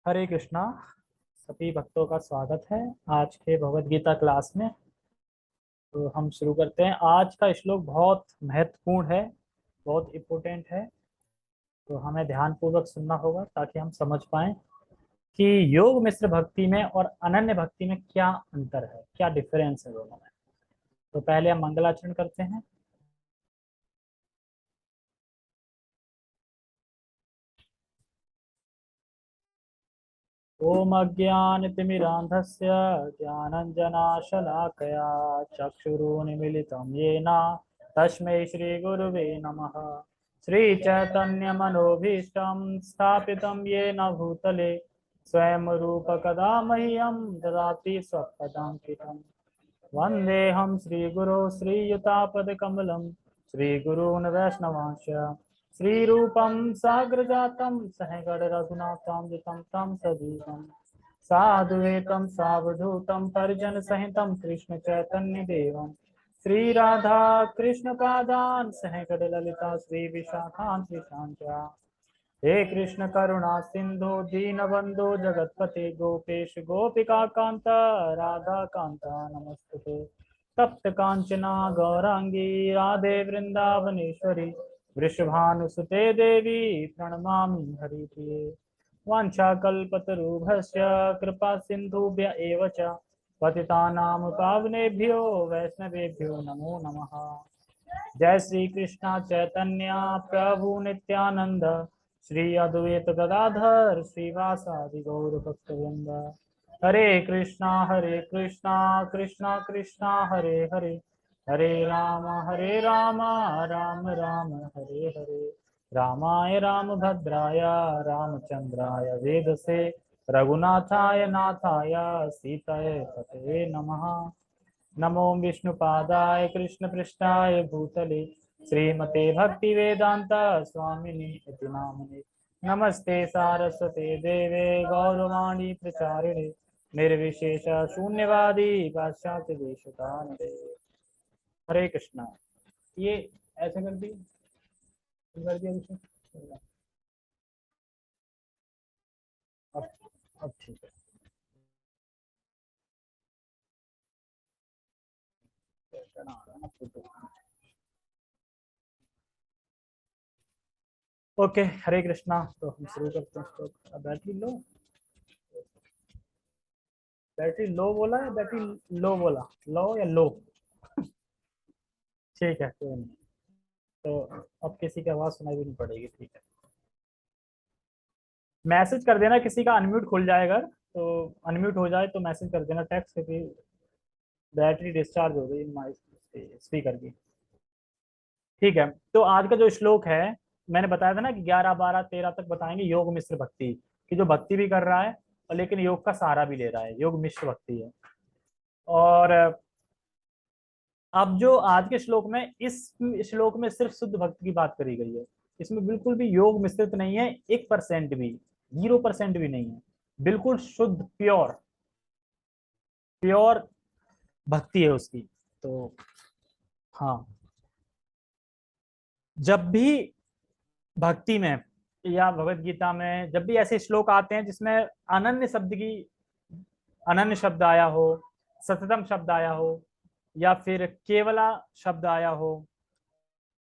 हरे कृष्णा। सभी भक्तों का स्वागत है आज के भगवत गीता क्लास में। तो हम शुरू करते हैं। आज का श्लोक बहुत महत्वपूर्ण है, बहुत इम्पोर्टेंट है। तो हमें ध्यान पूर्वक सुनना होगा ताकि हम समझ पाएं कि योग मिश्र भक्ति में और अनन्य भक्ति में क्या अंतर है, क्या डिफरेंस है दोनों में। तो पहले हम मंगलाचरण करते हैं। ओम अज्ञानतिमिरान्धस्य ज्ञानञ्जनाशलाकया चक्षुरुन्मीलितं येन तस्मै श्रीगुरुवे नमः। श्रीचैतन्यमनोभीष्टं स्थापितं येन भूतले स्वयं रूपकदा मह्यं ददाति स्वपदाङ्कितं। वन्देऽहं श्रीगुरो श्रीयुतापदकमलं श्रीगुरून् वैष्णवांश्च श्रीरूपं साग्रजातं सहगणरघुनाथान्वितं तं सजीवं साद्वैतं सावधूतं परिजनसहितं कृष्णचैतन्यदेवं श्रीराधा कृष्णपादान् सहगणललिता श्रीविशाखान्वितान् च। हे कृष्ण करुणा सिंधु दीनबंधु जगतपते गोपेश गोपिका कांत राधा कांता नमस्ते। तप्त कांचना गौरांगी राधे वृंदावनेश्वरी वृषभानुसुते देवी प्रणमामि हरिप्रिये। वाञ्छाकल्पतरुभ्यश्च कृपा सिन्धुभ्य एव च पतितानां पावनेभ्यो वैष्णवेभ्यो नमो नमः। जय श्री कृष्णा चैतन्य प्रभु नित्यानंद श्री अद्वैत गदाधर श्रीवासादि गौर भक्तवृंद। हरे कृष्णा कृष्णा कृष्णा हरे हरे, हरे राम राम राम हरे हरे। रामाय रामभद्राय रामचंद्राय वेदसे रघुनाथाय नाथाय सीताय पतये नमः। नमो विष्णुपादाय कृष्णपृष्ठाय भूतले श्रीमते भक्तिवेदांता स्वामिनि इति नामिने। नमस्ते सारस्वते देवे गौरवाणी प्रचारिणे निर्विशेष शून्यवादी पाश्चात्य देशतारिणे। हरे कृष्णा। ये ऐसे कर दिया, कर दिया कुछ? अब अब ठीक है। ओके, हरे कृष्णा। तो हम शुरू करते हैं। तो बैटरी लो, बैटरी लो बोला है, बैटरी लो बोला, लो या लो? ठीक है, कोई नहीं। तो अब किसी की आवाज सुनाई भी नहीं पड़ेगी, ठीक है। मैसेज कर देना, किसी का अनम्यूट खुल जाएगा तो अनम्यूट हो जाए तो मैसेज कर देना टेक्स्ट कि बैटरी डिस्चार्ज हो गई स्पीकर की। ठीक है। तो आज का जो श्लोक है, मैंने बताया था ना कि 11 12 13 तक बताएंगे योग मिश्र भक्ति की, जो भक्ति भी कर रहा है और लेकिन योग का सहारा भी ले रहा है, योग मिश्र भक्ति है। और अब जो आज के श्लोक में, इस श्लोक में सिर्फ शुद्ध भक्ति की बात करी गई है। इसमें बिल्कुल भी योग मिश्रित नहीं है, 1% भी, 0% भी नहीं है। बिल्कुल शुद्ध प्योर प्योर भक्ति है उसकी। तो हाँ, जब भी भक्ति में या भगवत गीता में जब भी ऐसे श्लोक आते हैं जिसमें अनन्य शब्द की, अनन्य शब्द आया हो, सततम शब्द आया हो, या फिर केवला शब्द आया हो,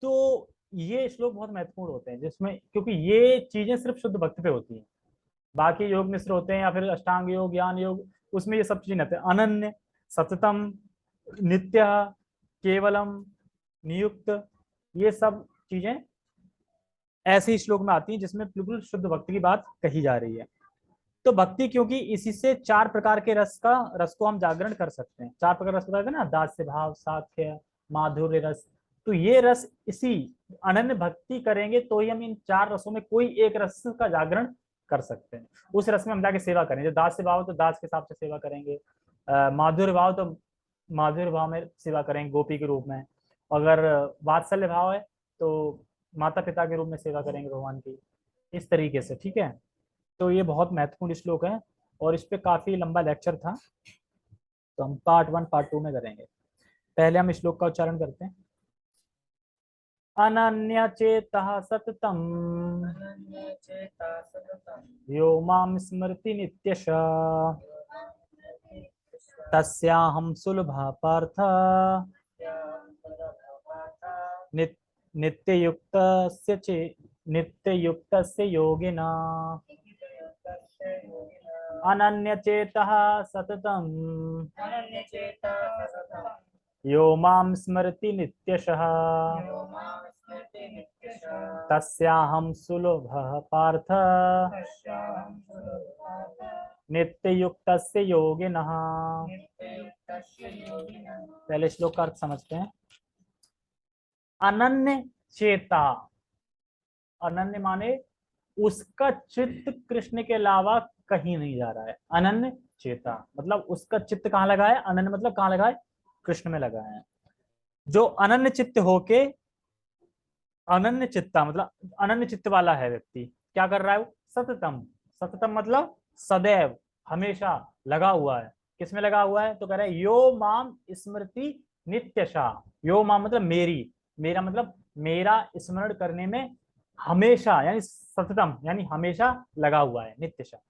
तो ये श्लोक बहुत महत्वपूर्ण होते हैं जिसमें, क्योंकि ये चीजें सिर्फ शुद्ध भक्ति पे होती हैं। बाकी योग मिश्र होते हैं या फिर अष्टांग योग, ज्ञान योग, उसमें ये सब चीजें नहीं आते। अनन्य, सततम, नित्य, केवलम, नियुक्त, ये सब चीजें ऐसे ही श्लोक में आती हैं जिसमें बिल्कुल शुद्ध भक्ति की बात कही जा रही है। तो भक्ति, क्योंकि इसी से 4 प्रकार के रस को हम जागरण कर सकते हैं। 4 प्रकार रस बताते हैं ना, दास्य भाव, साख्य, माधुर्य रस। तो ये रस, इसी अनन्य भक्ति करेंगे तो ही हम इन 4 रसों में कोई एक रस का जागरण कर सकते हैं। उस रस में हम जाके सेवा करेंगे। जो दास्य भाव तो दास के हिसाब से सेवा करेंगे, माधुर्य भाव तो माधुर्य भाव में सेवा करेंगे गोपी के रूप में। अगर वात्सल्य भाव है तो माता पिता के रूप में सेवा करेंगे भगवान की, इस तरीके से। ठीक है। तो ये बहुत महत्वपूर्ण श्लोक है और इस पे काफी लंबा लेक्चर था, तो हम पार्ट 1 पार्ट 2 में करेंगे। पहले हम श्लोक का उच्चारण करते हैं। अनन्य चेतः सततम यो माम स्मृति नित्यशः तस्याहं सुलभः पार्थ नित- नित्ययुक्तस्य चे नित्ययुक्तस्य योगिना अनन्यचेतः सततम् यो मां स्मरति नित्यशः तस्याहं सुलभः पार्थ नित्ययुक्तस्य योगिनः। पहले श्लोक का अर्थ समझते हैं। अनन्य चेता, अनन्य माने उसका चित्त कृष्ण के अलावा कहीं नहीं जा रहा है। अनन्य चेता मतलब उसका चित्त कहाँ लगा है, अनन्य मतलब कहाँ लगा है, कृष्ण में लगा है। जो अनन्य चित्त होके, अनन्य चित्ता मतलब अनन्य चित्त वाला है व्यक्ति, क्या कर रहा है वो, सततम, सततम मतलब सदैव, हमेशा लगा हुआ है। किसमें लगा हुआ है, तो कह रहा है यो माम स्मृति नित्यशा। यो माम मतलब मेरी, मेरा मतलब मेरा स्मरण करने में हमेशा, यानी सततम यानी हमेशा लगा हुआ है। नित्यशा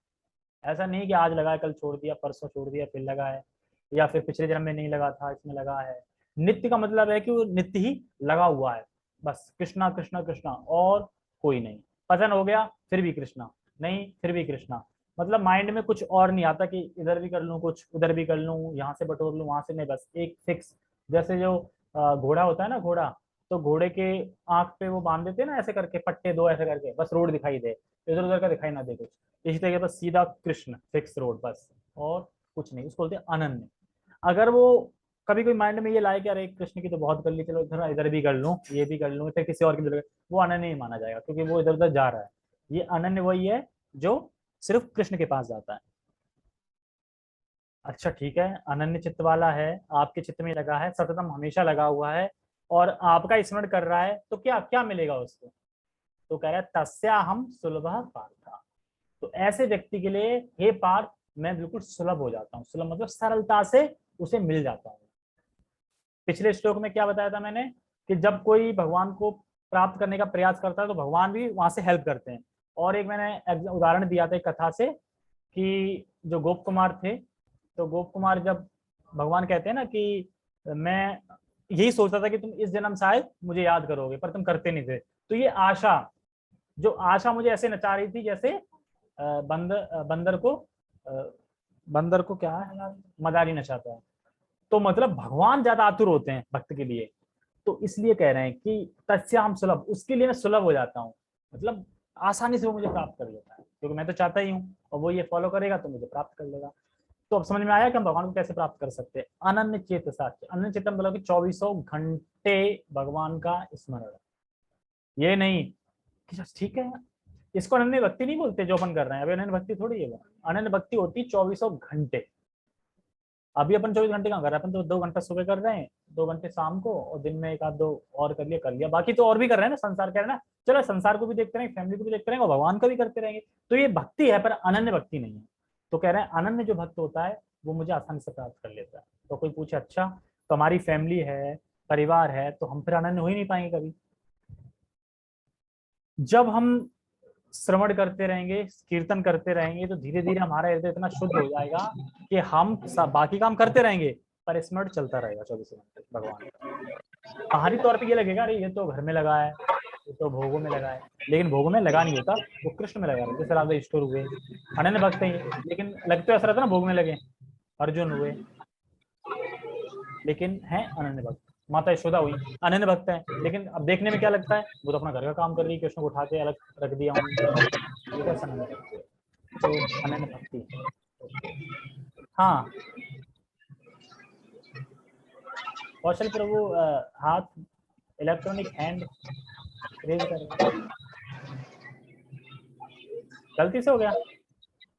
ऐसा नहीं कि आज लगा है कल छोड़ दिया, परसों छोड़ दिया फिर लगा है, या फिर पिछले जन्म में नहीं लगा था इसमें लगा है। नित्य का मतलब है कि वो नित्य ही लगा हुआ है, बस कृष्णा कृष्णा कृष्णा और कोई नहीं। पसंद हो गया फिर भी कृष्णा, नहीं फिर भी कृष्णा, मतलब माइंड में कुछ और नहीं आता कि इधर भी कर लूँ कुछ उधर भी कर लूँ, यहाँ से बटोर लूँ वहां से, नहीं, बस एक फिक्स। जैसे जो घोड़ा होता है ना, घोड़ा, तो घोड़े के आंख पे वो बांध देते हैं ना ऐसे करके पट्टे दो ऐसे करके, बस रोड दिखाई दे, इधर उधर का दिखाई ना दे कुछ। इसी तरीके बस सीधा कृष्ण फिक्स रोड बस, और कुछ नहीं, उसको बोलते हैं अनन्य। अगर वो कभी कोई माइंड में ये लाए कि अरे कृष्ण की तो बहुत कर ली, चलो इधर इधर भी कर लूँ, ये भी कर लूँ, फिर किसी और की भी, वो अनन्य नहीं माना जाएगा, क्योंकि वो इधर उधर जा रहा है। ये अनन्य वही है जो सिर्फ कृष्ण के पास जाता है। अच्छा ठीक है, अनन्य चित्त वाला है, आपके चित्त में लगा है, सततम हमेशा लगा हुआ है, और आपका स्मरण कर रहा है, तो क्या क्या मिलेगा उसको, तो कह रहा है तस्या हम सुलभ पार्थ। तो ऐसे व्यक्ति के लिए हे पार्थ, मैं बिल्कुल सुलभ हो जाता हूँ। सुलभ मतलब सरलता से उसे मिल जाता हूँ। पिछले श्लोक में क्या बताया था मैंने, कि जब कोई भगवान को प्राप्त करने का प्रयास करता है तो भगवान भी वहां से हेल्प करते हैं। और एक मैंने उदाहरण दिया था एक कथा से, कि जो गोप कुमार थे, तो गोप कुमार जब भगवान कहते हैं ना कि मैं यही सोचता था कि तुम इस जन्म शायद मुझे याद करोगे, पर तुम करते नहीं थे, तो ये आशा, जो आशा मुझे ऐसे नचा रही थी जैसे बंदर को क्या है, मदारी नचाता है। तो मतलब भगवान ज्यादा आतुर होते हैं भक्त के लिए, तो इसलिए कह रहे हैं कि तस्याम सुलभ, उसके लिए मैं सुलभ हो जाता हूँ, मतलब आसानी से वो मुझे प्राप्त कर लेता है, क्योंकि मैं तो चाहता ही हूँ, और वो ये फॉलो करेगा तो मुझे प्राप्त कर लेगा। तो अब समझ में आया कि हम भगवान को कैसे प्राप्त कर सकते हैं। अनन्य चेत साक्ष्य, अनन्य चेतन मतलब कि चौबीसों घंटे भगवान का स्मरण, ये नहीं कि ठीक है, इसको अनन्य भक्ति नहीं बोलते जो अपन कर रहे हैं, अभी अनन्य भक्ति थोड़ी है वो। अनन्य भक्ति होती 24 घंटे। अभी अपन 24 घंटे कहाँ कर रहे हैं, अपन तो 2 घंटा सुबह कर रहे हैं, 2 घंटे शाम को, और दिन में एक आध दो और कर लिया, बाकी तो और भी कर रहे हैं ना, संसार कह रहे हैं ना, चलो संसार को भी देखते रहेंगे, फैमिली को भी देखते रहेंगे और भगवान का भी करते रहेंगे। तो ये भक्ति है, पर अनन्य भक्ति नहीं है। तो कह रहे हैं अनन्य जो भक्त होता है वो मुझे आसानी से प्राप्त कर लेता है। तो कोई पूछे अच्छा तो हमारी फैमिली है, परिवार है, तो हम फिर अनन्य हो ही नहीं पाएंगे कभी। जब हम श्रवण करते रहेंगे, कीर्तन करते रहेंगे, तो धीरे धीरे हमारा हृदय इतना शुद्ध हो जाएगा कि हम बाकी काम करते रहेंगे, पर स्मरण चलता रहेगा 24 घंटे भगवान का। बाहरी तौर पे ये लगेगा अरे ये तो घर में लगा है, ये तो भोगों में लगा है, लेकिन भोगों में लगा नहीं होता, वो कृष्ण में लगा रहता है। जैसे राधा स्टोर हुए, अनन्य भक्त हैं, लेकिन लगते तो ऐसा रहता है ना भोग में लगे। अर्जुन हुए, लेकिन है अनन्य भक्त। माता यशोदा हुई, अनन्य भक्त है, लेकिन अब देखने में क्या लगता है, वो तो अपना घर का काम कर रही है, कृष्ण को उठा के अलग रख दिया उन्होंने, ये कैसा अनन्य भक्त है, तो अनन्य भक्ति है। हाँ, कौशल प्रभु हाथ इलेक्ट्रॉनिक हैंड रेज कर रहे हैं। गलती से हो गया,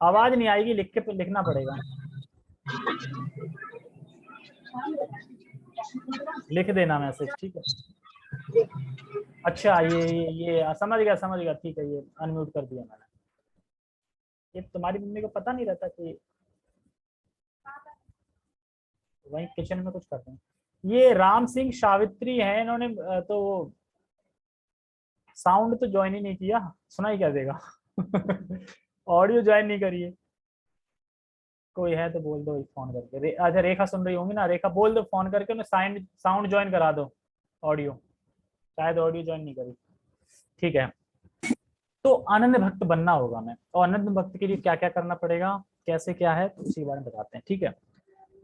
आवाज नहीं आएगी, लिख के लिखना पड़ेगा, लिख देना मैसेज, ठीक है। अच्छा ये समझ गया, ठीक है, ये अनम्यूट कर दिया मैंने। ये तुम्हारी मम्मी को पता नहीं रहता कि वहीं किचन में कुछ कर रहे हैं। ये राम सिंह सावित्री है, इन्होंने तो साउंड तो ज्वाइन ही नहीं किया, सुनाई क्या देगा? ऑडियो ज्वाइन नहीं करिए। कोई है तो बोल दो फोन करके। अच्छा रेखा सुन रही होंगी ना, रेखा बोल दो फोन करके उन्हें साउंड ज्वाइन करा दो, ऑडियो, शायद ऑडियो ज्वाइन नहीं करी। ठीक है, तो अनन्य भक्त बनना होगा मैं, और अनन्य भक्त के लिए क्या क्या करना पड़ेगा, कैसे क्या है, तो उसी बारे में बताते हैं। ठीक है,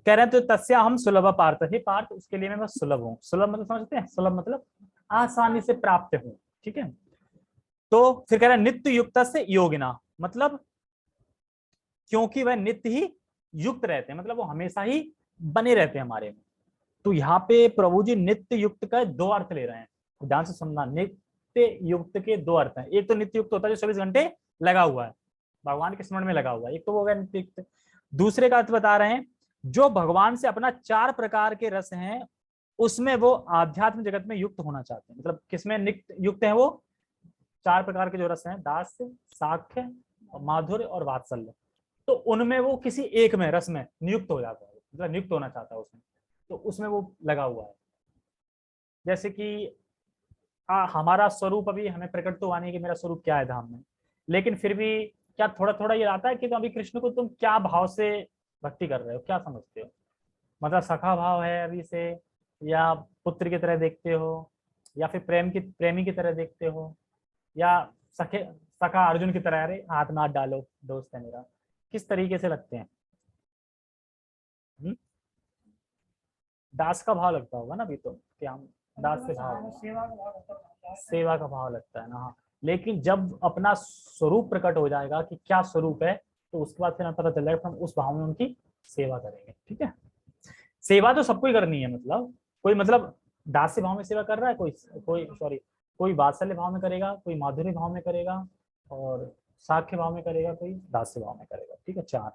कह रहे हैं तो तस्या हम सुलभ पार्थ, हे पार्थ उसके लिए मैं बस सुलभ हूँ। सुलभ मतलब समझते हैं, सुलभ मतलब आसानी से प्राप्त हूँ। ठीक है, तो फिर कह रहे हैं नित्य युक्त से योगिना, मतलब क्योंकि वह नित्य ही युक्त रहते हैं, मतलब वो हमेशा ही बने रहते हैं हमारे में। तो यहाँ पे प्रभु जी नित्य युक्त का दो अर्थ ले रहे हैं, ध्यान से सुनना। नित्य युक्त के दो अर्थ हैं, एक तो नित्य युक्त होता है जो 24 घंटे लगा हुआ है, भगवान के स्मरण में लगा हुआ है, एक तो वो हो गया नित्य युक्त। दूसरे का अर्थ बता रहे हैं, जो भगवान से अपना 4 प्रकार के रस हैं उसमें वो आध्यात्म जगत में युक्त होना चाहते हैं। मतलब किसमें नित्य युक्त है वो? 4 प्रकार के जो रस हैं, दास, साख्य, माधुर्य और वात्सल्य, तो उनमें वो किसी एक में रस में नियुक्त हो जाता है, मतलब नियुक्त होना चाहता है उसमें, तो उसमें वो लगा हुआ है। जैसे कि हमारा स्वरूप अभी हमें प्रकट तो हुआ नहीं कि मेरा स्वरूप क्या है धाम में, लेकिन फिर भी क्या थोड़ा थोड़ा ये आता है कि तो अभी कृष्ण को तुम क्या भाव से भक्ति कर रहे हो, क्या समझते हो? मतलब सखा भाव है अभी से, या पुत्र की तरह देखते हो, या फिर प्रेमी की तरह देखते हो, या सखे सखा अर्जुन की तरह, अरे हाथ में हाथ डालो दोस्त है मेरा, किस तरीके से लगते हैं? दास का भाव लगता होगा ना अभी तो, क्या हम दास से भाव, सेवा का भाव लगता है ना। हाँ, लेकिन जब अपना स्वरूप प्रकट हो जाएगा कि क्या स्वरूप है, तो उसके बाद फिर हमें पता चल जाएगा, हम उस भाव में उनकी सेवा करेंगे। ठीक है, सेवा तो सबको ही करनी है, मतलब कोई मतलब दास्य भाव में सेवा कर रहा है, कोई कोई सॉरी कोई वात्सल्य भाव में करेगा, कोई माधुर्य भाव में करेगा, और साख्य भाव में करेगा, कोई दास्य भाव में करेगा। ठीक है, 4।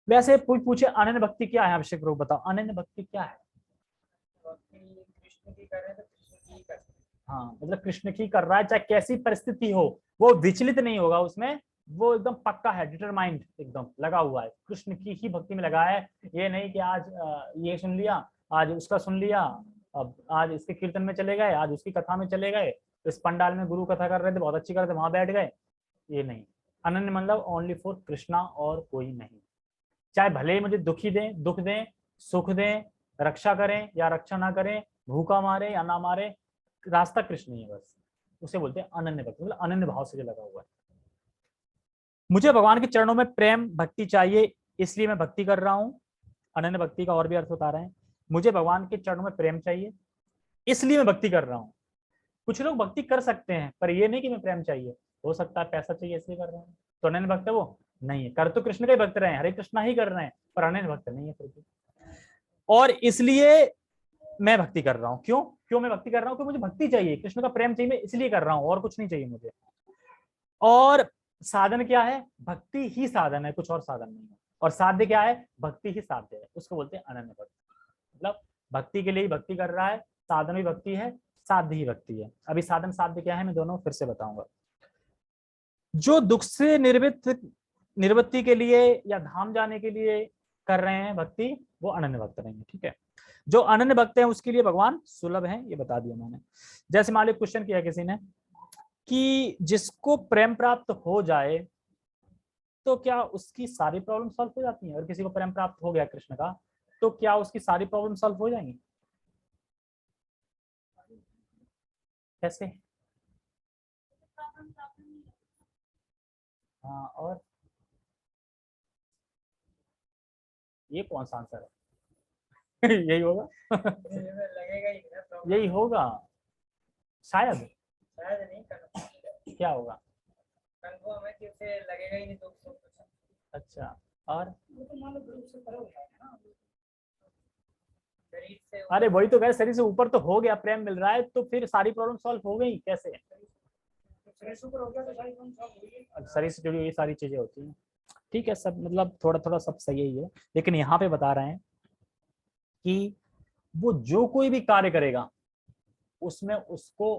वैसे पूछे अनन्य भक्ति क्या है, अभिषेक रोग बताओ, अनन्य भक्ति क्या है? कृष्ण की कर रहे हैं तो कृष्ण की कर, हाँ, मतलब कृष्ण की कर रहा है, चाहे कैसी परिस्थिति हो वो विचलित नहीं होगा उसमें, वो एकदम पक्का है, डिटरमाइंड, एकदम लगा हुआ है, कृष्ण की ही भक्ति में लगा है। ये नहीं कि आज ये सुन लिया, आज उसका सुन लिया, अब आज इसके कीर्तन में चले गए, आज उसकी कथा में चले गए, इस पंडाल में गुरु कथा कर रहे थे, बहुत अच्छी कर रहे थे, वहां बैठ गए, ये नहीं। अनन्य मतलब ओनली फॉर कृष्णा और कोई नहीं। चाहे भले ही मुझे दुखी दें, दुख दें, सुख दें, रक्षा करें या रक्षा ना करें, भूखा मारे या ना मारे, रास्ता कृष्ण ही है बस, उसे बोलते हैं अनन्य भक्ति, मतलब अनन्य भाव से जो लगा हुआ है। मुझे भगवान के चरणों में प्रेम भक्ति चाहिए, इसलिए मैं भक्ति कर रहा हूँ। अनन्य भक्ति का और भी अर्थ बता रहे हैं, मुझे भगवान के चरणों में प्रेम चाहिए इसलिए मैं भक्ति कर रहा हूँ। कुछ लोग भक्ति कर सकते हैं, पर ये नहीं कि मैं प्रेम चाहिए, हो सकता है पैसा चाहिए इसलिए कर रहा हूँ, तो अनन्य भक्त है वो नहीं है। कर तो कृष्ण के भक्त रहे हैं, हरे कृष्णा ही कर रहे हैं, पर अनन्य भक्त नहीं है फिर भी। और इसलिए मैं भक्ति कर रहा हूँ। क्यों क्यों मैं भक्ति कर रहा हूँ? क्योंकि मुझे भक्ति चाहिए, कृष्ण का प्रेम चाहिए, मैं इसलिए कर रहा हूँ, और कुछ नहीं चाहिए मुझे। और साधन क्या है? भक्ति ही साधन है, कुछ और साधन नहीं है। और साध्य क्या है? भक्ति ही साध्य है, उसको बोलते हैं अनन्य भक्त। मतलब भक्ति के लिए ही भक्ति कर रहा है, साधन भी भक्ति है, साध्य ही भक्ति है। अभी साधन साध्य क्या है मैं दोनों फिर से बताऊंगा। जो दुख से निवृत्ति के लिए या धाम जाने के लिए कर रहे हैं भक्ति, वो अनन्य भक्त रहेंगे। ठीक है, जो अनन्य भक्त हैं उसके लिए भगवान सुलभ है, ये बता दिया मैंने। जैसे मान लो क्वेश्चन किया किसी ने कि जिसको प्रेम प्राप्त हो जाए तो क्या उसकी सारी प्रॉब्लम सॉल्व हो जाती हैं? और किसी को प्रेम प्राप्त हो गया कृष्ण का, तो क्या उसकी सारी प्रॉब्लम सॉल्व हो जाएंगी? कैसे? हाँ, और ये कौन सा आंसर है? यही होगा। लगेगा ही ना, यही होगा शायद। शायद नहीं कर, क्या होगा? कंफर्म है कि उसे लगेगा ही नहीं तो कुछ। अच्छा, और शरीर से अरे वही तो कह, शरीर से ऊपर तो हो गया, प्रेम मिल रहा है तो फिर सारी प्रॉब्लम सॉल्व हो गई कैसे? शरीर से ऊपर हो गया तो सारी प्रॉब्लम सॉल्व हो गई। शरीर से जुड़ी हुई सारी चीजें होती हैं। ठीक है, सब मतलब थोड़ा थोड़ा सब सही ही है, लेकिन यहाँ पे बता रहे हैं कि वो जो कोई भी कार्य करेगा उसमें उसको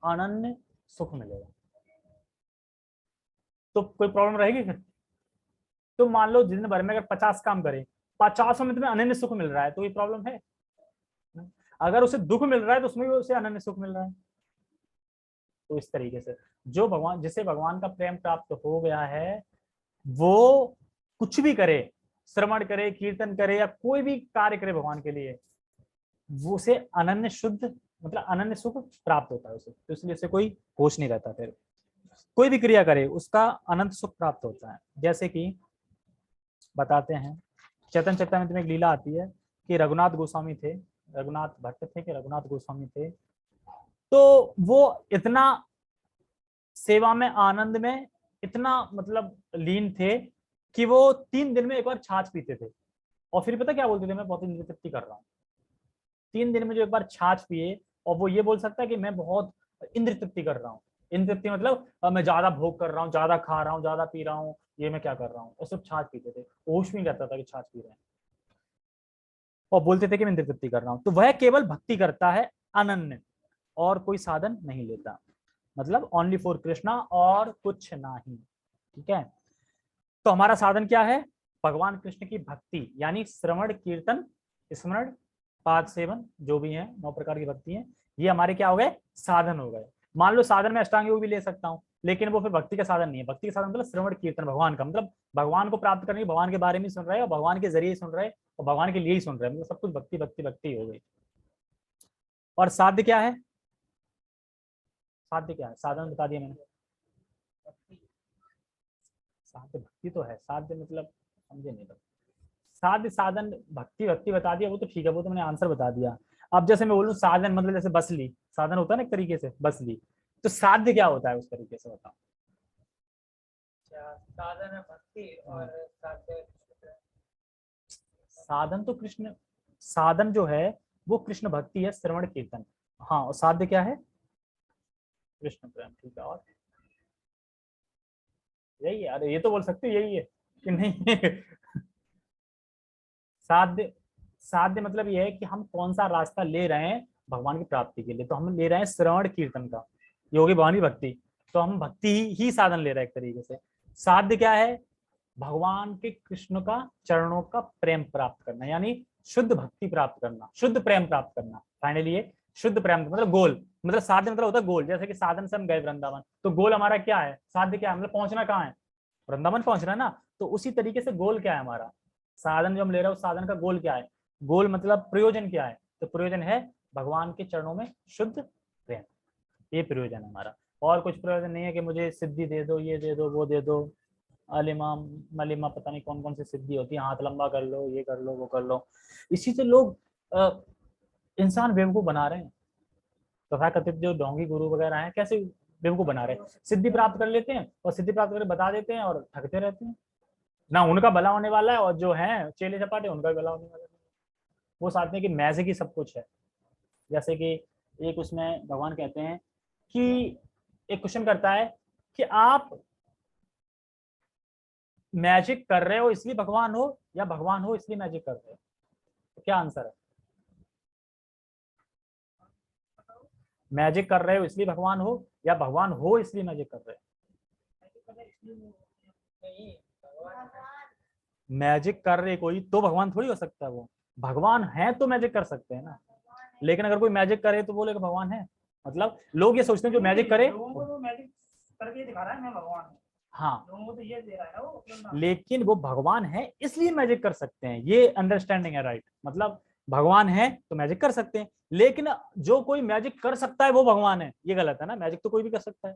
अनन्य सुख मिलेगा। तो कोई प्रॉब्लम रहेगी फिर? तो मान लो दिन भर में अगर 50 काम करे, 50 में तुम्हें अनन्य सुख मिल रहा है, तो ये प्रॉब्लम है। अगर उसे दुख मिल रहा है तो उसमें भी उसे अनन्य सुख मिल रहा है। तो इस तरीके से जो भगवान, जिसे भगवान का प्रेम प्राप्त हो गया है, वो कुछ भी करे, श्रवण करे, कीर्तन करे या कोई भी कार्य करे भगवान के लिए, वो उसे अनन्य शुद्ध मतलब अनन्य सुख प्राप्त होता है उसे, तो इसलिए उसे कोई होश नहीं रहता। फिर कोई भी क्रिया करे उसका अनंत सुख प्राप्त होता है। जैसे कि बताते हैं, चैतन्य चरितामृत में एक लीला आती है कि रघुनाथ गोस्वामी थे, रघुनाथ भट्ट थे कि रघुनाथ गोस्वामी थे, तो वो इतना सेवा में, आनंद में इतना मतलब लीन थे कि वो 3 दिन में एक बार छाछ पीते थे, और फिर पता क्या बोलते थे, मैं बहुत इंद्रिय तृप्ति कर रहा हूँ। 3 दिन में जो एक बार छाछ पिए, और वो ये बोल सकता है कि मैं बहुत इंद्रिय तृप्ति कर रहा हूँ। इंद्रिय तृप्ति मतलब मैं ज्यादा भोग कर रहा हूँ, ज्यादा खा रहा हूँ, ज्यादा पी रहा हूँ, ये मैं क्या कर रहा हूँ, और सिर्फ छाछ पीते थे, होश में रहता था कि छाछ पी रहे हैं, और बोलते थे कि मैं इंद्रिय तृप्ति कर रहा हूँ। तो वह केवल भक्ति करता है अनन्य, और कोई साधन नहीं लेता, मतलब ओनली फॉर कृष्णा और कुछ नहीं। ठीक है, तो हमारा साधन क्या है, भगवान कृष्ण की भक्ति, यानी श्रवण कीर्तन स्मरण पाद सेवन, जो भी है 9 प्रकार की भक्ति है, ये हमारे क्या हो गए, साधन हो गए। मान लो साधन में अष्टांग योग भी ले सकता हूँ, लेकिन वो फिर भक्ति का साधन नहीं है। भक्ति का साधन मतलब श्रवण कीर्तन, भगवान का मतलब भगवान को प्राप्त करने, भगवान के बारे में सुन रहे हैं, और भगवान के जरिए सुन रहे हैं, और भगवान के लिए ही सुन रहे हैं, मतलब सब कुछ भक्ति भक्ति भक्ति हो गई। और साध्य क्या है, साध्य क्या है, साधन बता दिया मैंने। साध्य भक्ति तो है, साध्य मतलब समझे नहीं तो, साध्य साधन भक्ति भक्ति बता दिया, वो तो ठीक है, वो तो मैंने आंसर बता दिया। अब जैसे मैं बोलूं साधन मतलब जैसे बसली, साधन होता है ना एक तरीके से बसली, तो साध्य क्या होता है उस तरीके से बताओ। साधन है भक्ति और साध्य साधन तो कृष्ण, साधन जो है वो कृष्ण भक्ति है, श्रवण कीर्तन। हाँ, और साध्य क्या है, कृष्ण प्रेम। ठीक है, और यही है, अरे ये तो बोल सकते हो यही है कि नहीं। साध्य, साध्य मतलब ये है कि हम कौन सा रास्ता ले रहे हैं भगवान की प्राप्ति के लिए, तो हम ले रहे हैं श्रवण कीर्तन का, योगी भवानी भक्ति, तो हम भक्ति ही साधन ले रहे हैं एक तरीके से। साध्य क्या है, भगवान के कृष्ण का चरणों का प्रेम प्राप्त करना, यानी शुद्ध भक्ति प्राप्त करना, शुद्ध प्रेम प्राप्त करना। फाइनली ये शुद्ध प्रेम मतलब गोल, मतलब साध्य मतलब होता है गोल। जैसे कि साधन से हम गए वृंदावन, तो गोल हमारा क्या है, साध्य क्या है, मतलब पहुंचना कहाँ है, वृंदावन पहुंचना है ना। तो उसी तरीके से गोल क्या है हमारा, साधन जो हम ले रहे हैं उस साधन का गोल क्या है, गोल मतलब प्रयोजन क्या है, तो प्रयोजन है भगवान के चरणों में शुद्ध प्रेम, ये प्रयोजन है हमारा। और कुछ प्रयोजन नहीं है कि मुझे सिद्धि दे दो, ये दे दो, वो दे दो, अलिमा मलिमा पता नहीं कौन कौन सी सिद्धि होती है, हाथ लंबा कर लो, ये कर लो, वो कर लो। इसी से लोग इंसान बेवकूफ बना रहे हैं। तथाकथित जो ढोंगी गुरु वगैरह हैं, कैसे बेवकूफ बना रहे हैं, सिद्धि प्राप्त कर लेते हैं और सिद्धि प्राप्त करके बता देते हैं और ठगते रहते हैं, ना उनका भला होने वाला है, और जो है चेले चपाटे उनका भी भला होने वाला है। वो चाहते हैं कि मैजिक ही सब कुछ है। जैसे कि एक उसमें भगवान कहते हैं कि एक क्वेश्चन करता है कि आप मैजिक कर रहे हो इसलिए भगवान हो, या भगवान हो इसलिए मैजिक कर रहे हो, तो क्या आंसर है, मैजिक कर रहे हो इसलिए भगवान हो, या भगवान हो इसलिए मैजिक कर रहे हो। मैजिक कर रहे कोई तो भगवान थोड़ी हो सकता है, वो भगवान है तो मैजिक कर सकते हैं ना। लेकिन अगर कोई मैजिक करे तो बोले भगवान है, मतलब लोग ये सोचते हैं जो मैजिक करे, लोगों को तो मैजिक करके दिखा रहा है मैं भगवान हूँ, हाँ, लोगों को तो ये दे रहा है ना वो अपना नाम। लेकिन वो भगवान है इसलिए मैजिक कर सकते हैं, ये अंडरस्टैंडिंग है, राइट। मतलब भगवान है तो मैजिक कर सकते हैं, लेकिन जो कोई मैजिक कर सकता है वो भगवान है, ये गलत है ना। मैजिक तो कोई भी कर सकता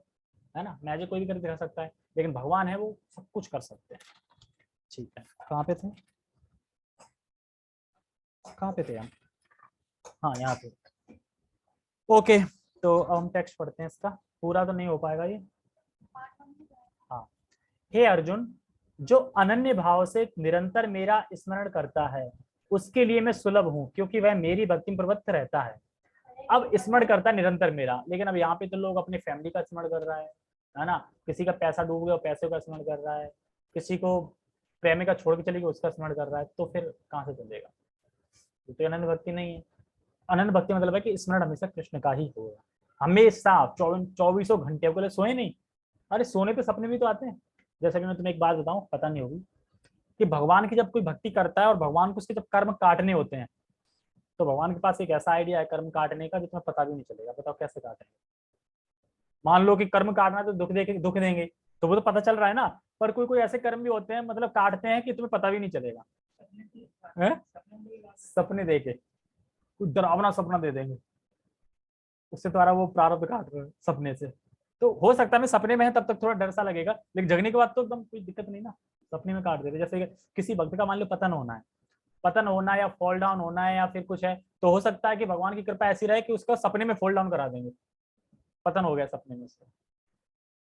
है ना, मैजिक कोई भी कर दिखा सकता है, लेकिन भगवान है वो सब कुछ कर सकते हैं। ठीक है, कहाँ पे थे, कहाँ पे थे हम, हाँ यहाँ पे। ओके, तो अब हम टेक्स्ट पढ़ते हैं इसका, पूरा तो नहीं हो पाएगा ये। हाँ, हे अर्जुन, जो अनन्य भाव से निरंतर मेरा स्मरण करता है उसके लिए मैं सुलभ हूँ, क्योंकि वह मेरी भक्ति में प्रवृत्त रहता है। अब स्मरण करता है निरंतर मेरा, लेकिन अब यहाँ पे तो लोग अपनी फैमिली का स्मरण कर रहा है ना, किसी का पैसा डूब गया पैसे का स्मरण कर रहा है, किसी को प्रेमिका छोड़ के चली गई उसका स्मरण कर रहा है, तो फिर कहाँ से चलेगा, तो अनन्य भक्ति नहीं है। अनन्य भक्ति मतलब है कि स्मरण हमेशा कृष्ण का ही होगा, हमेशा 24 घंटे के लिए सोए नहीं। अरे सोने पे सपने भी तो आते हैं। जैसे कि मैं तुम्हें एक बात बताऊं, पता नहीं होगी, कि भगवान की जब कोई भक्ति करता है और भगवान को उसके जब कर्म काटने होते हैं, तो भगवान के पास एक ऐसा आइडिया है कर्म काटने का जो तुम्हें पता भी नहीं चलेगा। बताओ कैसे काटेंगे, मान लो कि कर्म काटना है तो दुख देंगे, तो वो तो पता चल रहा है ना। पर कोई कोई ऐसे कर्म भी होते हैं मतलब काटते हैं कि तुम्हें पता भी नहीं चलेगा, हैं? सपने देके कुछ डरावना सपना दे देंगे, उससे तुम्हारा वो प्रारब्ध काट रहे हैं सपने से। तो हो सकता है मैं सपने में है तब तक थोड़ा डर सा लगेगा, लेकिन जगने के बाद तो एकदम कोई दिक्कत नहीं ना। सपने में काट देते, जैसे किसी भक्त का मान लो पतन होना है, पतन होना है या फॉल डाउन होना है या फिर कुछ है, तो हो सकता है कि भगवान की कृपा ऐसी रहे कि उसका सपने में फॉल डाउन करा देंगे, पतन हो गया सपने में उसका,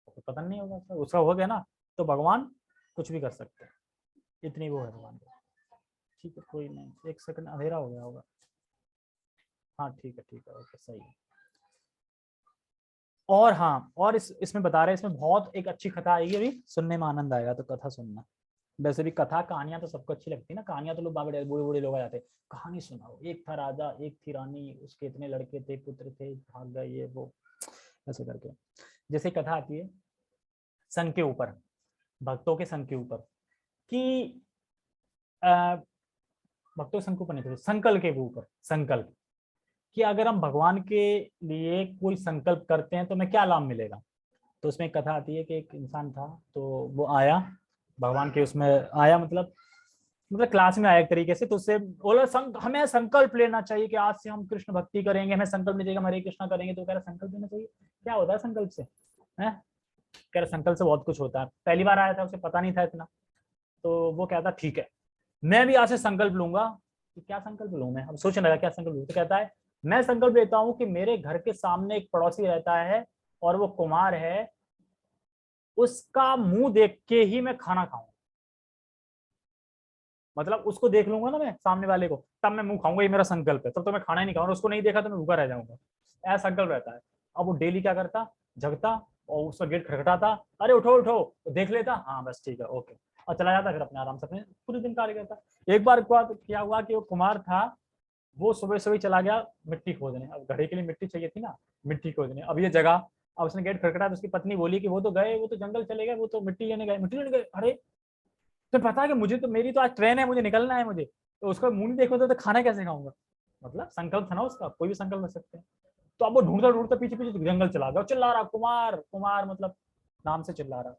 तो पतन नहीं होगा उसका हो गया ना। तो भगवान कुछ भी कर सकते हैं, इतनी वो है भगवान की। ठीक है कोई नहीं, एक सेकंड अंधेरा हो गया होगा। हाँ ठीक है ओके सही है। और हाँ, और इसमें बता रहे हैं, इसमें बहुत एक अच्छी कथा आएगी अभी, सुनने में आनंद आएगा, तो कथा सुनना। वैसे भी कथा कहानियां तो सबको अच्छी लगती है ना, कहानियां तो लोग बड़े बूढ़े बूढ़े लोग आ जाते हैं, कहानी सुनाओ, एक था राजा एक थी रानी, उसके इतने लड़के थे पुत्र थे भाग गए ये वो, ऐसे करके। जैसे कथा आती है संघ के ऊपर, भक्तों के संघ के ऊपर, कि भक्तों संघ के ऊपर नहीं थे, संकल्प के ऊपर, संकल्प कि अगर हम भगवान के लिए कोई संकल्प करते हैं तो हमें क्या लाभ मिलेगा। तो उसमें एक कथा आती है कि एक इंसान था, तो वो आया भगवान के उसमें, आया मतलब क्लास में आया एक तरीके से, तो उससे बोला हमें संकल्प लेना चाहिए कि आज से हम कृष्ण भक्ति करेंगे, हमें संकल्प लीजिएगा हम हरे कृष्णा करेंगे। तो कह रहा संकल्प लेना चाहिए, क्या होता है संकल्प से, है? कह रहा संकल्प से बहुत कुछ होता है, पहली बार आया था उसे पता नहीं था इतना। तो वो कहता ठीक है मैं भी आज से संकल्प लूंगा। कि क्या संकल्प लूं मैं, अब सोचने लगा क्या संकल्प लूं, तो कहता है मैं संकल्प लेता हूं कि मेरे घर के सामने एक पड़ोसी रहता है और वो कुमार है, उसका मुंह देख के ही मैं खाना खाऊं, मतलब उसको देख लूंगा ना मैं सामने वाले को, तब मैं मुंह खाऊंगा, ये मेरा संकल्प है, तब तो मैं खाना ही नहीं खाऊंगा, उसको नहीं देखा तो मैं भूखा रह जाऊंगा, ऐसा संकल्प रहता है। अब वो डेली क्या करता, जगता और उसका गेट खटखटाता, अरे उठो उठो, तो देख लेता, हाँ बस ठीक है ओके, और चला जाता फिर अपने आराम से अपने पूरे दिन कार्य करता। एक बार क्या हुआ कि वो कुमार था, वो सुबह सुबह चला गया मिट्टी खोदने, अब घड़े के लिए मिट्टी चाहिए थी ना, मिट्टी खोदने, अब ये जगह, अब उसने गेट खटखटाया तो उसकी पत्नी बोली कि वो तो गए, वो तो जंगल चले गए, वो तो मिट्टी लेने गए, मिट्टी लेने गए, अरे तो पता है कि मुझे तो, मेरी तो आज ट्रेन है, मुझे निकलना है मुझे, तो उसका मुंह नहीं देखो तो खाना कैसे खाऊंगा, मतलब संकल्प था ना उसका, कोई भी संकल्प कर सकते हैं। तो अब वो ढूंढता ढूंढता पीछे पीछे जंगल चला गया, चिल्ला रहा कुमार कुमार, मतलब नाम से चिल्ला रहा।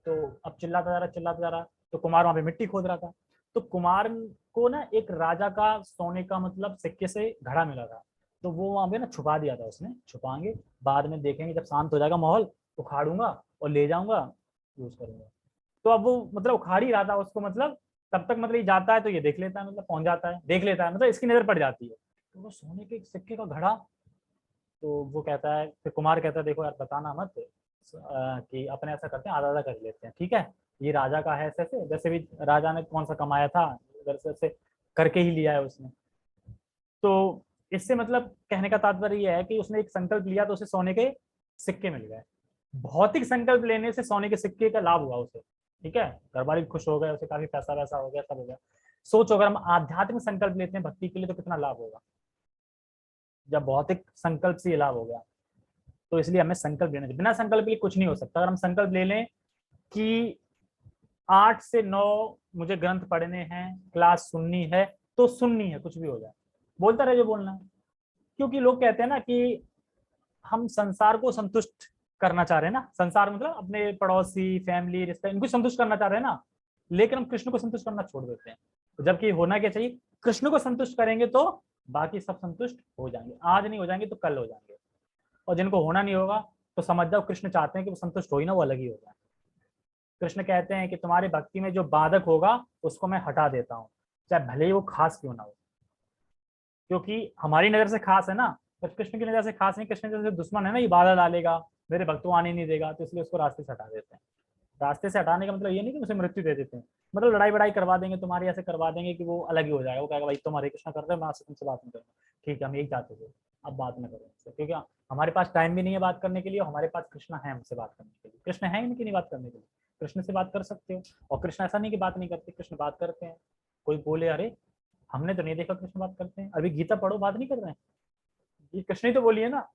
तो अब चिल्लाता जा रहा, तो कुमार वहां पे मिट्टी खोद रहा था। तो कुमार को ना एक राजा का सोने का मतलब सिक्के से घड़ा मिला था, तो वो वहां पे ना छुपा दिया था उसने, छुपाएंगे बाद में देखेंगे जब शांत हो जाएगा माहौल, उखाड़ूंगा और ले जाऊंगा, यूज करूंगा। तो अब वो मतलब उखाड़ ही रहा था उसको, मतलब तब तक मतलब ये जाता है तो ये देख लेता है, मतलब पहुंच जाता है देख लेता है, मतलब इसकी नजर पड़ जाती है, तो वो सोने के सिक्के का घड़ा। तो वो कहता है, फिर कुमार कहता है देखो यार बताना मत, कि अपने ऐसा करते हैं आधा आधा कर लेते हैं, ठीक है, ये राजा का है ऐसे ऐसे, जैसे भी राजा ने कौन सा कमाया था उधर से ऐसे करके ही लिया है उसने। तो इससे मतलब कहने का तात्पर्य यह है कि उसने एक संकल्प लिया तो उसे सोने के सिक्के मिल गए, भौतिक संकल्प लेने से सोने के सिक्के का लाभ हुआ उसे, ठीक है, घर वाले खुश हो गए, उसे काफी पैसा वैसा हो गया, सब हो गया। सोचो अगर हम आध्यात्मिक संकल्प लेते हैं भक्ति के लिए तो कितना लाभ होगा, जब भौतिक संकल्प से ये लाभ हो गया। तो इसलिए हमें संकल्प लेना चाहिए, बिना संकल्प के कुछ नहीं हो सकता। अगर हम संकल्प ले लें कि 8 से 9 मुझे ग्रंथ पढ़ने हैं, क्लास सुननी है, तो सुननी है, कुछ भी हो जाए, बोलता रहे जो बोलना है। क्योंकि लोग कहते हैं ना कि हम संसार को संतुष्ट करना चाह रहे हैं ना, संसार मतलब अपने पड़ोसी फैमिली रिश्ते इनको संतुष्ट करना चाह रहे हैं ना, लेकिन हम कृष्ण को संतुष्ट करना छोड़ देते हैं। तो जबकि होना क्या चाहिए, कृष्ण को संतुष्ट करेंगे तो बाकी सब संतुष्ट हो जाएंगे, आज नहीं हो जाएंगे तो कल हो जाएंगे, और जिनको होना नहीं होगा तो समझ जाओ कृष्ण चाहते हैं कि वो संतुष्ट हो ही ना, वो अलग ही हो जाए। कृष्ण कहते हैं कि तुम्हारी भक्ति में जो बाधक होगा उसको मैं हटा देता हूँ, चाहे भले ही वो खास क्यों ना हो, क्योंकि हमारी नजर से खास है ना, पर कृष्ण की नजर से खास नहीं, कृष्ण जैसे दुश्मन है ना, ये बाधा डालेगा, मेरे भक्त को आने नहीं देगा, तो इसलिए उसको रास्ते से हटा देते हैं। रास्ते से हटाने का मतलब ये नहीं कि उसे मृत्यु दे देते हैं, मतलब लड़ाई वड़ाई करवा देंगे तुम्हारी, ऐसे करवा देंगे कि वो अलग ही हो जाएगा, वो कहेगा भाई तुम हरे कृष्ण कर रहे हो, मैं आज से तुमसे बात नहीं करूंगा, ठीक है हम यही चाहते थे, अब बात ना करो, क्योंकि हमारे पास टाइम भी नहीं है बात करने के लिए, हमारे पास कृष्ण है हमसे बात करने के लिए, कृष्ण है इनकी नहीं बात करने के लिए, कृष्ण से बात कर सकते हो। और कृष्ण ऐसा नहीं कि बात नहीं करते, कृष्ण बात करते हैं। कोई बोले अरे हमने तो नहीं देखा कृष्ण बात करते हैं, अभी गीता पढ़ो बात नहीं कर रहे हैं, ये कृष्ण ही तो बोलिए ना।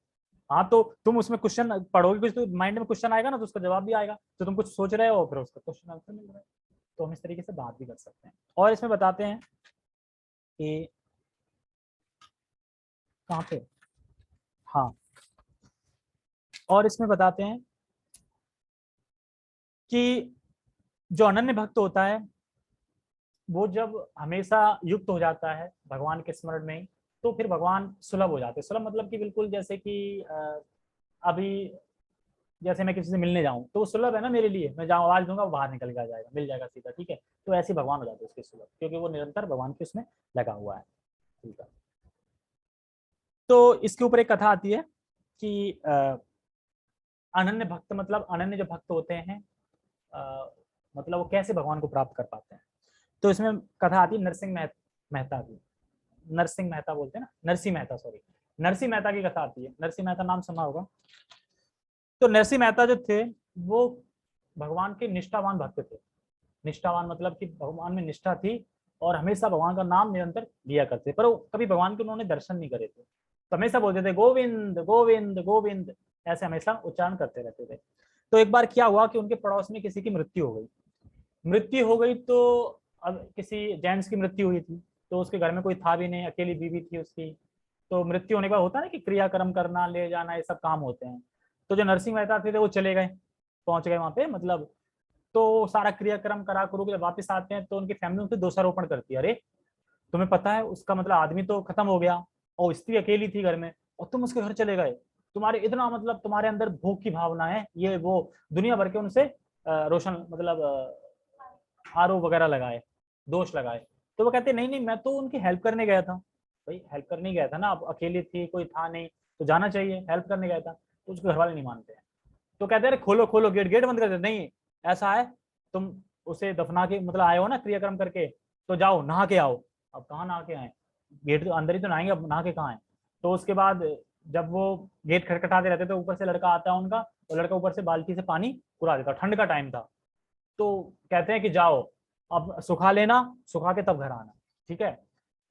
हाँ तो तुम उसमें क्वेश्चन पढ़ोगे, कुछ तो माइंड में क्वेश्चन आएगा ना, तो उसका जवाब भी आएगा, तो तुम कुछ सोच रहे हो फिर उसका क्वेश्चन आंसर मिल रहा है। तो हम इस तरीके से बात भी कर सकते हैं। और इसमें बताते हैं कि कहाँ पे, हाँ और इसमें बताते हैं कि जो अनन्य भक्त होता है वो जब हमेशा युक्त हो जाता है भगवान के स्मरण में, तो फिर भगवान सुलभ हो जाते हैं। सुलभ मतलब कि बिल्कुल जैसे कि अभी जैसे मैं किसी से मिलने जाऊं तो वो सुलभ है ना मेरे लिए, मैं जहाँ आवाज दूंगा वो बाहर निकल के आ जाएगा, मिल जाएगा सीधा, ठीक है। तो ऐसे भगवान हो जाते हैं उसके सुलभ, क्योंकि वो निरंतर भगवान के उसमें लगा हुआ है, ठीक है। तो इसके ऊपर एक कथा आती है कि अनन्य भक्त मतलब अनन्य जो भक्त होते हैं मतलब वो कैसे भगवान को प्राप्त कर पाते हैं। तो इसमें कथा आती है नरसिंह मेहता की। नरसिंह मेहता बोलते हैं ना, नरसिंह मेहता, सॉरी, नरसिंह मेहता की कथा आती है। नरसिंह मेहता नाम सुना होगा। तो नरसिंह मेहता जो थे वो भगवान के निष्ठावान भक्त थे। निष्ठावान मतलब कि भगवान में निष्ठा थी और हमेशा भगवान का नाम निरंतर लिया करते, पर कभी भगवान के उन्होंने दर्शन नहीं करे थे, तो हमेशा बोलते थे गोविंद गोविंद गोविंद, ऐसे हमेशा उच्चारण करते रहते थे। तो एक बार क्या हुआ कि उनके पड़ोस में किसी की मृत्यु हो गई। मृत्यु हो गई तो अब किसी जेंट्स की मृत्यु हुई थी, तो उसके घर में कोई था भी नहीं, अकेली बीवी थी उसकी। तो मृत्यु होने के बाद होता है ना कि क्रियाक्रम करना, ले जाना, ये सब काम होते हैं। तो जो नरसिंह मेहता थे वो चले गए, पहुंच गए वहां पे, मतलब तो सारा क्रियाक्रम करा करो के जब वापस आते हैं तो उनकी फैमिली उनसे दोषारोपण करती है, अरे तुम्हें पता है उसका मतलब आदमी तो खत्म हो गया और स्त्री अकेली थी घर में और तुम उसके घर चले गए, तुम्हारे इतना मतलब तुम्हारे अंदर भूख की भावना है, ये वो दुनिया भर के उनसे रोशन मतलब आरोप वगैरह लगाए, दोष लगाए। तो वो कहते नहीं नहीं मैं तो उनकी हेल्प करने गया था। भाई हेल्प करने गया था ना, अब अकेली थी कोई था नहीं तो जाना चाहिए, हेल्प करने गया था। तो उसके घर वाले नहीं मानते हैं, तो कहते हैं अरे खोलो खोलो गेट, गेट बंद कर दे। नहीं ऐसा है, तुम उसे दफना के मतलब आए हो ना क्रियाक्रम करके, तो जाओ नहा के आओ। अब कहाँ नहा के आए, गेट तो अंदर ही तो नहाएंगे, अब नहा के कहाँ है। तो उसके बाद जब वो गेट खटखटाते रहते तो ऊपर से लड़का आता है उनका, और लड़का ऊपर से बाल्टी से पानी पुरा देता, ठंड का टाइम था। तो कहते हैं कि जाओ अब सुखा लेना, सुखा के तब घर आना, ठीक है।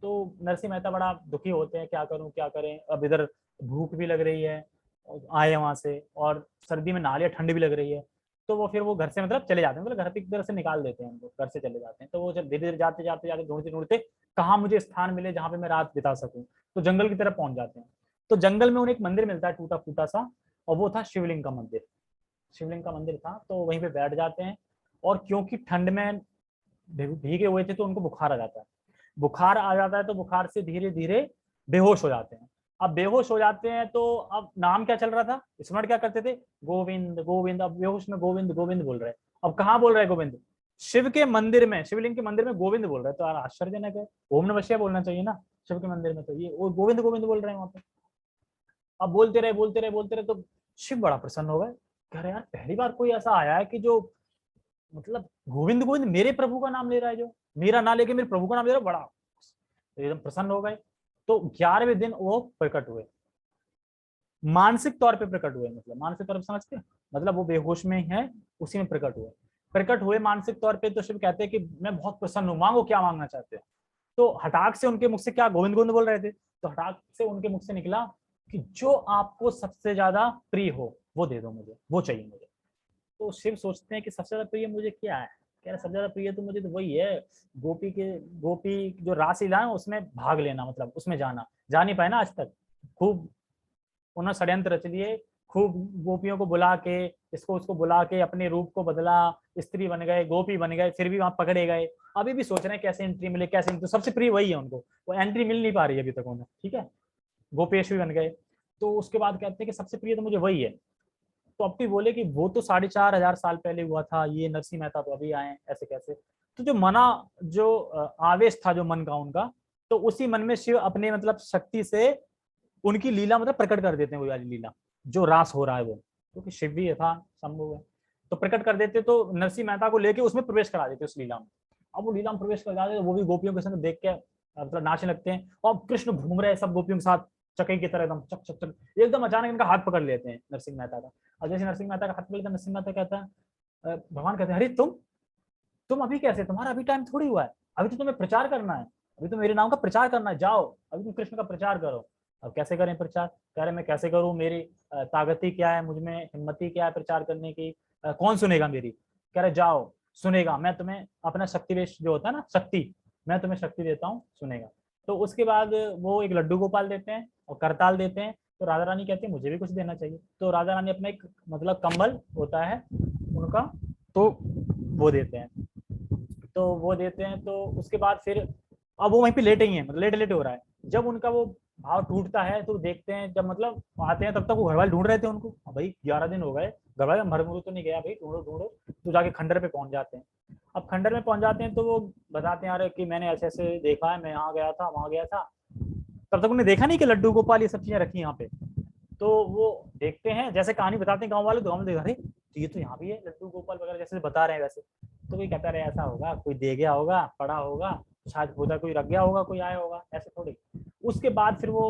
तो नरसिंह मेहता बड़ा दुखी होते हैं, क्या करूं क्या करें, अब इधर भूख भी लग रही है, आए वहां से, और सर्दी में नहा लिया, ठंड भी लग रही है। तो वो फिर वो घर से मतलब चले जाते हैं, मतलब घर पे एक तरह से निकाल देते हैं उनको, घर से चले जाते हैं। तो वो जब धीरे धीरे जाते जाते जाते ढूंढते ढूंढते कहाँ मुझे स्थान मिले जहाँ पे मैं रात बिता सकूं, तो जंगल की तरफ पहुंच जाते हैं। तो जंगल में उन्हें एक मंदिर मिलता है टूटा फूटा सा, और वो था शिवलिंग का मंदिर। शिवलिंग का मंदिर था, तो वहीं पे बैठ जाते हैं। और क्योंकि ठंड में भीगे हुए थे तो उनको बुखार आ जाता है। बुखार आ जाता है तो बुखार से धीरे धीरे बेहोश हो जाते हैं। अब बेहोश हो जाते हैं तो अब नाम क्या चल रहा था, स्मरण क्या करते थे, गोविंद गोविंद, अब बेहोश में गोविंद गोविंद बोल रहे हैं। अब कहाँ बोल रहे हैं गोविंद, शिव के मंदिर में, शिवलिंग के मंदिर में गोविंद बोल रहे हैं। तो यार आश्चर्यजनक है, ओम नमः शिवाय बोलना चाहिए ना शिव के मंदिर में, तो ये वो गोविंद गोविंद बोल रहे हैं वहां पे। अब बोलते रहे बोलते रहे बोलते रहे तो शिव बड़ा प्रसन्न हो गए, कह रहे यार पहली बार कोई ऐसा आया है कि जो मतलब गोविंद गोविंद मेरे प्रभु का नाम ले रहा है, जो मेरा ना लेके मेरे प्रभु का नाम ले रहा है, बड़ा तो एकदम प्रसन्न हो गए। तो 11वें दिन वो प्रकट हुए, मानसिक तौर पे प्रकट हुए, मतलब मानसिक तौर पे समझते हैं, मतलब वो बेहोश में है उसी में प्रकट हुए। प्रकट हुए मानसिक तौर पे, तो शिव कहते हैं कि मैं बहुत प्रसन्न हूँ, मांगो क्या मांगना चाहते हो। तो हटाक से उनके मुख से क्या गोविंद गोविंद बोल रहे थे, तो हटाक से उनके मुख से निकला कि जो आपको सबसे ज्यादा प्रिय हो वो दे दो मुझे, वो चाहिए मुझे। तो शिव सोचते हैं कि सबसे ज्यादा प्रिय मुझे क्या है, कह रहे सबसे ज्यादा प्रिय तो मुझे तो वही है, गोपी जो रासलीला है उसमें भाग लेना, मतलब उसमें जाना, जा नहीं पाए ना आज तक। खूब उन्होंने षड्यंत्र रच लिए, खूब गोपियों को बुला के, इसको उसको बुला के अपने रूप को बदला, स्त्री बन गए, गोपी बन गए, फिर भी वहां पकड़े गए। अभी भी सोच रहे हैं कैसे एंट्री मिले, कैसे तो सबसे प्रिय वही है उनको, वो एंट्री मिल नहीं पा रही है अभी तक उन्हें, ठीक है। गोपेश भी बन गए। तो उसके बाद कहते हैं कि सबसे प्रिय तो मुझे वही है। तो अब भी बोले कि वो तो 4,500 साल पहले हुआ था, ये नरसिंह मेहता तो अभी आए, ऐसे कैसे। तो जो मना, जो आवेश था जो मन का उनका, तो उसी मन में शिव अपने मतलब शक्ति से उनकी लीला मतलब प्रकट कर देते हैं, वो वाली लीला जो रास हो रहा है वो, क्योंकि शिव भी था संभव है, तो प्रकट कर देते, तो नरसिंह मेहता को लेके उसमें प्रवेश करा देते उस लीला में। अब वो लीला में प्रवेश कर जाते, वो भी गोपियों के संग देख के मतलब नाचने लगते हैं, और कृष्ण घूम रहे हैं सब गोपियों के साथ चकई की तरह, एकदम चक चक चक। एकदम अचानक इनका हाथ पकड़ लेते हैं नरसिंह मेहता का। और जैसे नरसिंह मेहता का हाथ पकड़ लेते, नरसिंह मेहता कहता है भगवान कहते हैं अरे तुम अभी कैसे, तुम्हारा अभी टाइम थोड़ी हुआ है, अभी तो तुम्हें प्रचार करना है, अभी तो मेरे नाम का प्रचार करना है, जाओ अभी तुम कृष्ण का प्रचार करो। अब कैसे करें प्रचार, कह रहे मैं कैसे करूं, मेरी ताकती क्या है, मुझ में हिम्मती क्या है प्रचार करने की, कौन सुनेगा मेरी। कह रहे जाओ सुनेगा, मैं तुम्हें अपना शक्तिवेश जो होता है ना शक्ति, मैं तुम्हें शक्ति देता हूँ, सुनेगा। तो उसके बाद वो एक लड्डू गोपाल देते हैं और करताल देते हैं, तो राधा रानी कहती है मुझे भी कुछ देना चाहिए। तो राधा रानी अपना एक मतलब कंबल होता है उनका, तो वो देते हैं। तो वो देते हैं तो उसके बाद फिर अब वो वहीं पे लेटे ही हैं, मतलब लेटे लेटे हो रहा है। जब उनका वो भाव टूटता है तो देखते हैं, जब मतलब आते हैं तब तक वो घर वाले ढूंढ रहे थे उनको। भाई 11 दिन हो गए, घर वाले मरमुरु तो नहीं गया भाई, ढूंढो ढूंढो। तो जाके खंडर पे पहुंच जाते हैं। अब खंडर में पहुंच जाते हैं तो वो बताते हैं यार कि मैंने ऐसे ऐसे देखा है, मैं यहाँ गया था वहां गया था। तब तक उन्हें देखा नहीं कि लड्डू गोपाल ये सब चीजें रखी यहाँ पे। तो वो देखते हैं, जैसे कहानी बताते हैं गाँव वाले, तो गाँव में अरे ये तो यहाँ भी है लड्डू गोपाल वगैरह जैसे बता रहे हैं वैसे। तो कोई कहता रहे ऐसा होगा, कोई दे गया होगा, पड़ा होगा, शायद खुदा कोई रख गया होगा, कोई आया होगा, ऐसे थोड़ी। उसके बाद फिर वो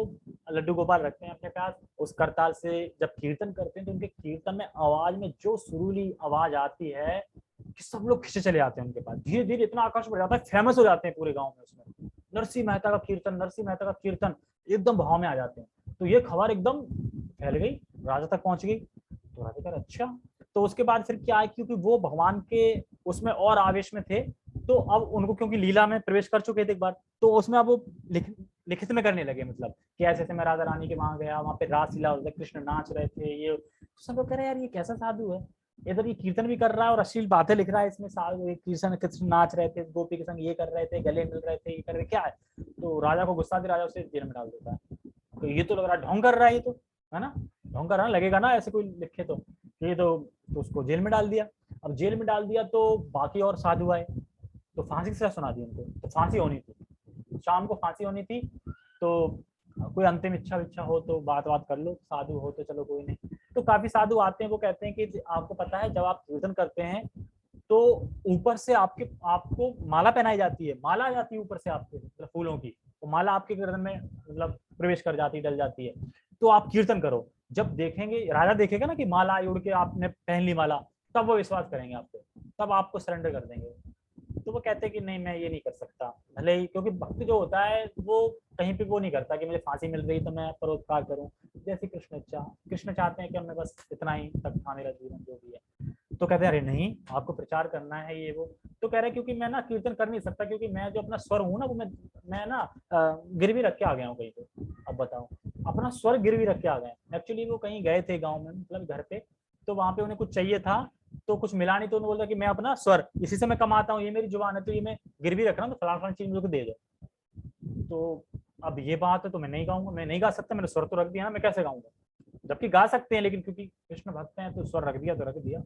लड्डू गोपाल रखते हैं अपने पास। उस करताल से जब कीर्तन करते हैं तो उनके कीर्तन में आवाज में जो सुरीली आवाज आती है कि सब लोग खिंचे चले आते हैं उनके पास। धीरे धीरे इतना आकाश बढ़ जाता है, फेमस हो जाते हैं पूरे गाँव में उसमें। नरसिंह मेहता का कीर्तन, नरसिंह मेहता का कीर्तन, एकदम भाव में आ जाते हैं। तो ये खबर एकदम फैल गई, राजा तक पहुंच गई। तो राजा कह अच्छा। तो उसके बाद फिर क्या है, क्योंकि वो भगवान के उसमें और आवेश में थे, तो अब उनको क्योंकि लीला में प्रवेश कर चुके थे एक बार, तो उसमें अब वो लिखित में करने लगे, मतलब कि ऐसे ऐसे मैं राधा रानी के वहां गया, वहां पे रासलीला होता, कृष्ण नाच रहे थे, ये तो सब लोग कह रहे हैं यार ये कैसा साधु है, इधर ये कीर्तन भी कर रहा है और अश्लील बातें लिख रहा है इसमें। कृष्ण कृष्ण नाच रहे थे, गोपी के संग ये कर रहे थे, गले मिल रहे थे, ये कर रहे क्या है। तो राजा को गुस्सा भी, राजा उसे जेल में डाल देता है। तो ये तो लग रहा है ढोंग कर रहा है, ये तो है ना, ढोंग कर रहा है, लगेगा ना ऐसे कोई लिखे तो ये तो उसको जेल में डाल दिया। अब जेल में डाल दिया तो बाकी और साधु आए, तो फांसी की सजा सुना दी उनको। तो फांसी होनी थी, शाम को फांसी होनी थी। तो कोई अंतिम इच्छा हो तो बात कर लो, साधु हो तो चलो कोई नहीं। तो काफी साधु आते हैं, वो कहते हैं कि आपको पता है जब आप कीर्तन करते हैं तो ऊपर से आपको माला पहनाई जाती है, माला आ जाती है ऊपर से आपके, मतलब फूलों की, तो माला आपके गर्दन में मतलब प्रवेश कर जाती है, डल जाती है। तो आप कीर्तन करो, जब देखेंगे राजा देखेगा ना कि माला आई उड़ के, आपने पहन ली माला, तब वो विश्वास करेंगे आप पे, तब आपको सरेंडर कर देंगे। तो वो कहते हैं कि नहीं मैं ये नहीं कर सकता, भले ही, क्योंकि भक्त जो होता है वो कहीं पे वो नहीं करता कि मुझे फांसी मिल रही तो मैं परोपकार करूं। जैसे कृष्ण कृष्ण चाहते हैं कि मैं बस इतना ही तक था मेरा जीवन जो भी है। तो कहते हैं अरे नहीं आपको प्रचार करना है ये वो। तो कह रहे क्योंकि मैं ना कीर्तन कर नहीं सकता, क्योंकि मैं जो अपना स्वर हूँ ना वो मैं ना गिरवी रख के आ गया हूँ कहीं पे। अब बताओ, अपना स्वर गिरवी रख के आ गए। एक्चुअली वो कहीं गए थे गाँव में, मतलब घर पे, तो वहां पे उन्हें कुछ चाहिए था, तो कुछ मिला नहीं, तो उन्होंने बोला कि मैं अपना स्वर इसी से मैं कमाता हूँ, ये मेरी जुबान है, तो ये मैं गिरवी रख रहा हूँ, तो फलाना चीज मुझे दे दो। तो अब ये बात है तो मैं नहीं गाऊंगा, मैं नहीं गा सकता, मैंने स्वर तो रख दिया ना, मैं कैसे गाऊंगा। जबकि गा सकते हैं, लेकिन क्योंकि कृष्ण भक्त हैं तो स्वर रख दिया तो रख दिया।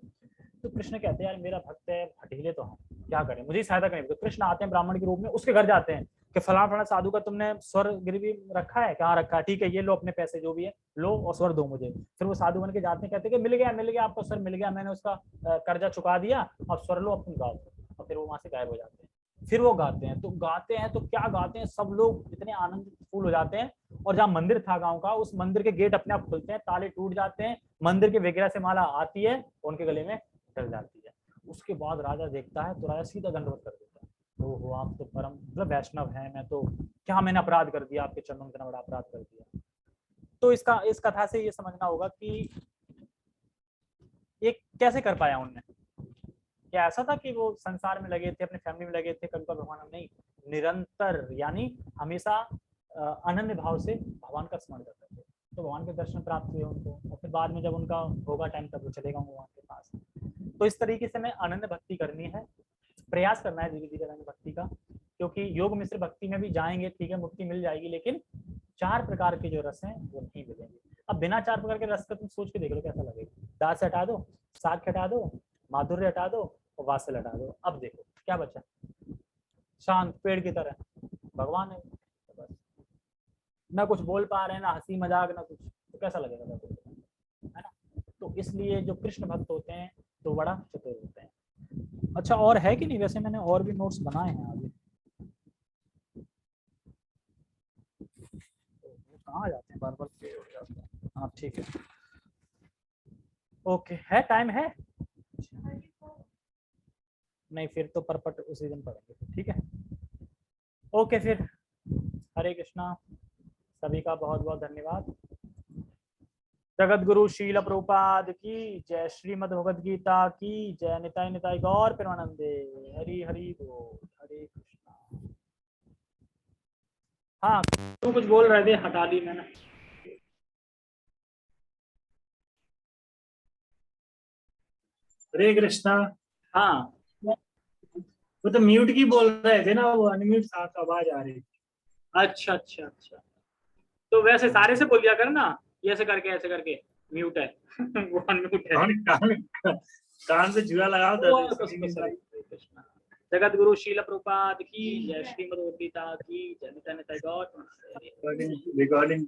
तो कृष्ण कहते हैं यार मेरा भक्त है, हठीले तो हम क्या करें, मुझे सहायता करें। तो कृष्ण आते हैं ब्राह्मण के रूप में, उसके घर जाते हैं कि फलाना फलाना साधु का तुमने स्वर गिरवी रखा है, कहाँ रखा है, ठीक है ये लो अपने पैसे जो भी है लो और स्वर दो मुझे। फिर वो साधु बन के जाते हैं, कहते हैं कि मिल गया आपका स्वर मिल गया, मैंने उसका कर्जा चुका दिया, अब स्वर लो अब तुम गाओ। और फिर वो वहां से गायब हो जाते हैं। फिर वो गाते हैं तो क्या गाते हैं, सब लोग इतने आनंद फूल हो जाते हैं। और जहाँ मंदिर था गांव का, उस मंदिर के गेट अपने आप खुलते हैं, ताले टूट जाते हैं, मंदिर के विग्रह से माला आती है, उनके गले में डल जाती है। उसके बाद राजा देखता है तो राजा सीधा दंडवत कर देता है, ओहो आप तो परम मतलब वैष्णव हैं, मैं तो क्या मैंने अपराध कर दिया, आपके चरणों में इतना बड़ा अपराध कर दिया। तो इस कथा से ये समझना होगा कि ये कैसे कर पाया उनने। क्या ऐसा था कि वो संसार में लगे थे, अपने फैमिली में लगे थे, कभी का भगवान नहीं, निरंतर यानी हमेशा अनन्य भाव से भगवान का स्मरण करते थे। तो भगवान के दर्शन प्राप्त हुए उनको, और फिर बाद में जब उनका होगा टाइम तब वो चले गए भगवान के पास। तो इस तरीके से हमें अनन्य भक्ति करनी है, प्रयास करना है धीरे धीरे अनन्य भक्ति का, क्योंकि योग मिश्र भक्ति में भी जाएंगे ठीक है, मुक्ति मिल जाएगी, लेकिन 4 प्रकार के जो रस हैं वो नहीं मिलेंगे। अब बिना 4 प्रकार के रस का तुम सोच के देख लो कैसा लगेगा। दास हटा दो, साख हटा दो, माधुर्य हटा दो और वात्सल्य हटा दो, अब देखो क्या बचा, शांत पेड़ की तरह भगवान है। तो बस ना कुछ बोल पा रहे हैं, ना हंसी मजाक ना कुछ, तो कैसा लगेगा है ना। तो इसलिए जो कृष्ण भक्त होते हैं तो बड़ा चतुर होते हैं। अच्छा और है कि नहीं, वैसे मैंने और भी नोट्स बनाए हैं आगे, तो वो कहाँ जाते हैं बार बार। हाँ ठीक है, ओके है, टाइम है, नहीं फिर तो परपट उसी दिन पढ़ेंगे, ठीक है। ओके फिर, हरे कृष्णा, सभी का बहुत बहुत धन्यवाद। जगत गुरु शील प्रभुपाद की जय, श्रीमद् भगवद गीता की जय, निताई निताई गौर प्रेमानंदे, हरि हरि बोल, हरे कृष्णा। हाँ तुम कुछ बोल रहे थे, हटा ली मैंने। हरे कृष्णा। हाँ वो तो म्यूट की बोल रहे थे ना, वो अनम्यूट साथ आवाज आ रही थी। अच्छा अच्छा अच्छा, तो वैसे सारे से बोल दिया कर ना, ये ऐसे करके म्यूट है वो अनम्यूट है। कान से जुआ लगाओ बस तो बस बस, हरे कृष्णा। जगत गुरु शील प्रभुपाद की जय, श्रीमद् भगवद गीता की जय, नित्यानंद टैगोर। रिकॉर्डिंग